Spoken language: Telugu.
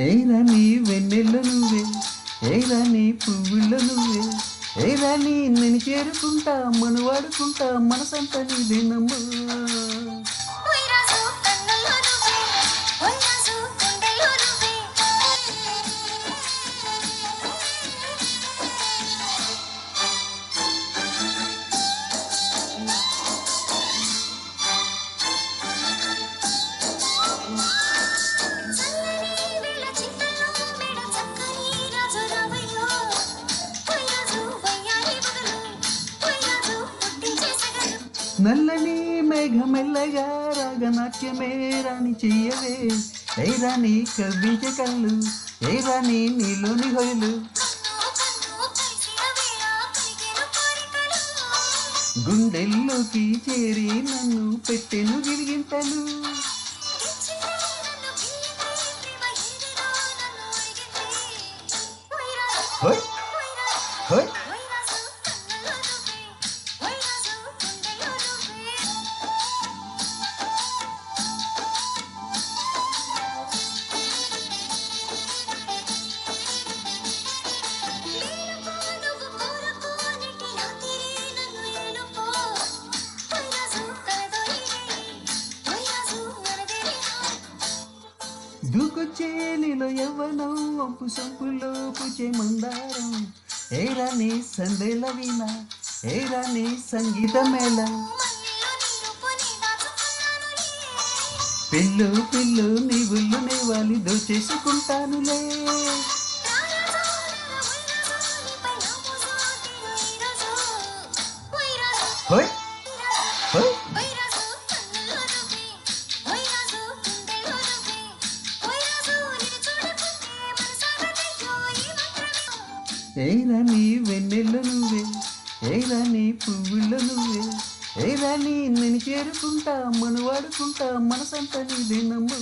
ఏరా నీ వెన్నెల్ల నువ్వే, ఏరా నీ పువ్వుల్ల నువ్వే, ఏరా నీ నేను చేరుకుంటా మనువాడుకుంటా మనసంతా నీదేనమ్మా. నల్లని మేఘమెల్లగా రాగనాట్యమే రాణి చెయ్యవే, ఏ రాణి కవ్వించే కళ్ళు, ఏ రాణి నీలోని హొయలు, గుండెల్లోకి చేరి నన్ను పెట్టెను గిరిగింతలు. హోయ్ హోయ్ దూకొచ్చే నీలో యవ్వనం వంపు సొంపులో పూచే మందారం, ఏరా నీ సందేల వీణ, ఏరా నీ సంగీత మేళ, పిల్లు పిల్లు నీ గుళ్ళు నీ వాలి దోచేసుకుంటానులే. హోయ్ హోయ్ ఏరా నీ వెన్నెల్ల నువ్వే, ఏరా నీ పువ్వుల్ల నువ్వే, ఏరా నీ నేను చేరుకుంటా మనువాడుకుంటా మనసంతా నీదేనమ్మా.